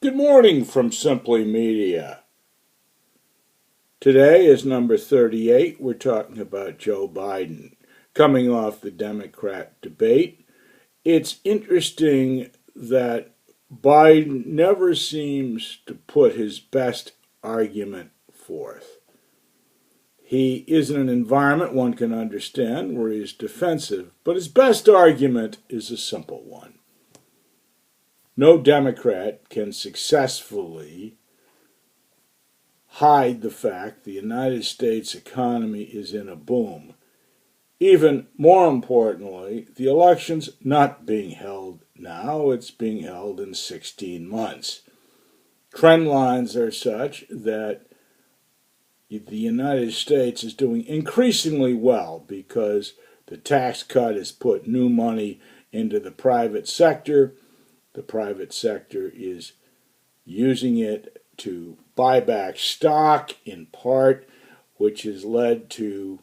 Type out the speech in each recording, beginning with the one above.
Good morning from Simply Media. Today is number 38. We're talking about Joe Biden coming off the Democrat debate. It's interesting that Biden never seems to put his best argument forth. He is in an environment one can understand where he is defensive, but his best argument is a simple one. No Democrat can successfully hide the fact the United States economy is in a boom. Even more importantly, the election's not being held now, it's being held in 16 months. Trend lines are such that the United States is doing increasingly well because the tax cut has put new money into the private sector. The private sector is using it to buy back stock in part, which has led to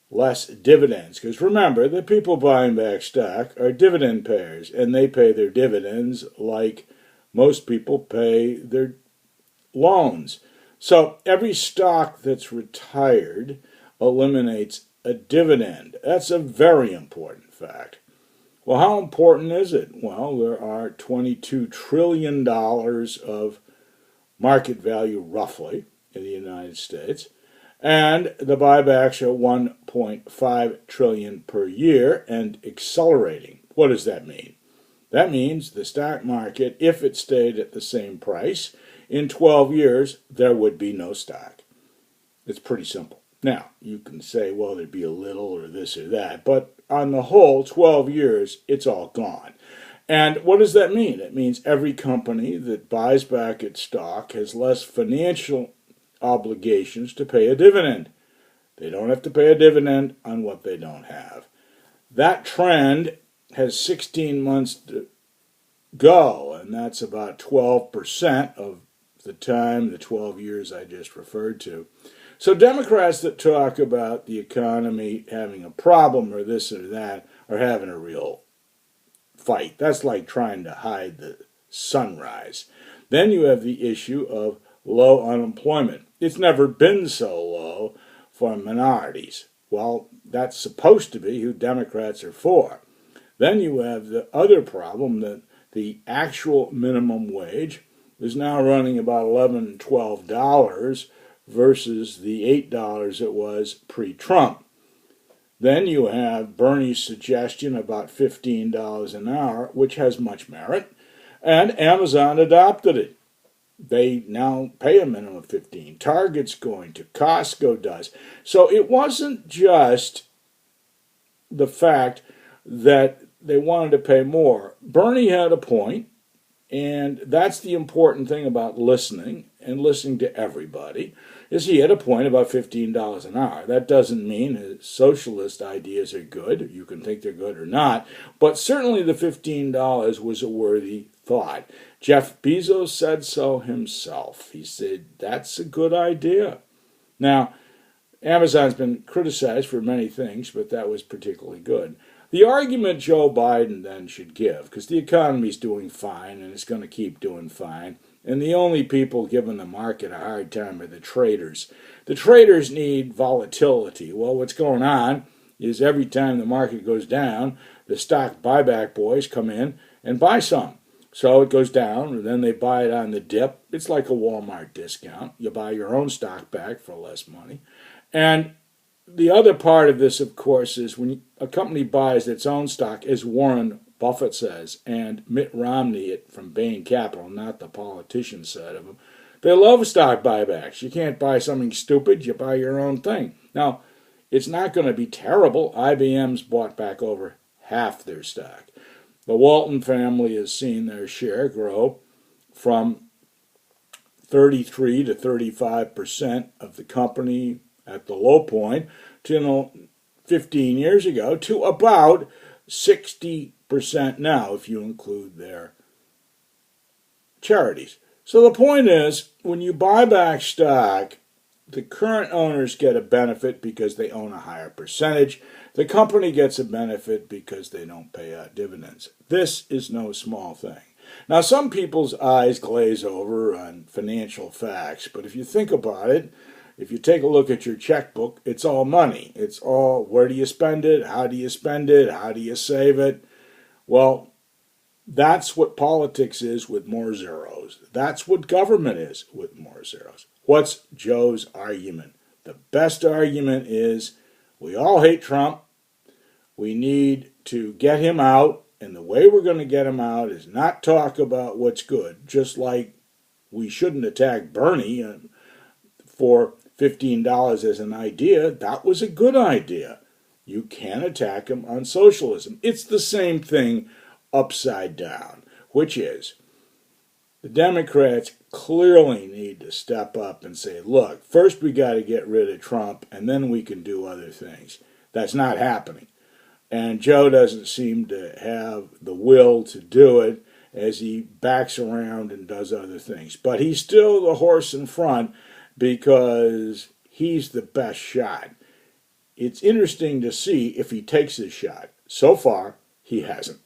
less dividends. Because remember, the people buying back stock are dividend payers, and they pay their dividends like most people pay their loans. So every stock that's retired eliminates a dividend. That's a very important fact. Well, how important is it? Well, there are $22 trillion of market value, roughly, in the United States, and the buybacks are $1.5 trillion per year and accelerating. What does that mean? That means the stock market, if it stayed at the same price, in 12 years, there would be no stock. It's pretty simple. Now, you can say, well, there'd be a little or this or that, but on the whole, 12 years, it's all gone. And what does that mean? It means every company that buys back its stock has less financial obligations to pay a dividend. They don't have to pay a dividend on what they don't have. That trend has 16 months to go, and that's about 12% of the time, the 12 years I just referred to. So Democrats that talk about the economy having a problem or this or that are having a real fight. That's like trying to hide the sunrise. Then you have the issue of low unemployment. It's never been so low for minorities. Well, that's supposed to be who Democrats are for. Then you have the other problem that the actual minimum wage is now running about $11, $12 versus the $8 it was pre-Trump. Then you have Bernie's suggestion about $15 an hour, which has much merit, and Amazon adopted it. They now pay a minimum of 15. Target's going to, Costco does. So it wasn't just the fact that they wanted to pay more. Bernie had a point, and that's the important thing about listening and listening to everybody, is he had a point about $15 an hour. That doesn't mean his socialist ideas are good. You can think they're good or not. But certainly the $15 was a worthy thought. Jeff Bezos said so himself. He said, that's a good idea. Now, Amazon's been criticized for many things, but that was particularly good. The argument Joe Biden then should give, because the economy's doing fine and it's going to keep doing fine, and the only people giving the market a hard time are the traders. The traders need volatility. Well, what's going on is every time the market goes down, the stock buyback boys come in and buy some. So it goes down, and then they buy it on the dip. It's like a Walmart discount. You buy your own stock back for less money. And the other part of this, of course, is when a company buys its own stock, as Warren Buffett says, and Mitt Romney from Bain Capital, not the politician side of them, they love stock buybacks. You can't buy something stupid, you buy your own thing. Now, it's not going to be terrible. IBM's bought back over half their stock. The Walton family has seen their share grow from 33 to 35% of the company at the low point to 15 years ago to about 60% now if you include their charities. So the point is, when you buy back stock, the current owners get a benefit because they own a higher percentage. The company gets a benefit because they don't pay out dividends. This is no small thing. Now, some people's eyes glaze over on financial facts, but if you think about it, if you take a look at your checkbook, it's all money. It's all where do you spend it? How do you spend it? How do you save it? Well, that's what politics is with more zeros. That's what government is with more zeros. What's Joe's argument? The best argument is we all hate Trump. We need to get him out. And the way we're going to get him out is not talk about what's good, just like we shouldn't attack Bernie for $15 as an idea. That was a good idea. You can attack him on socialism. It's the same thing upside down, which is the Democrats clearly need to step up and say, look, first we got to get rid of Trump and then we can do other things. That's not happening. And Joe doesn't seem to have the will to do it as he backs around and does other things. But he's still the horse in front because he's the best shot. It's interesting to see if he takes his shot. So far, he hasn't.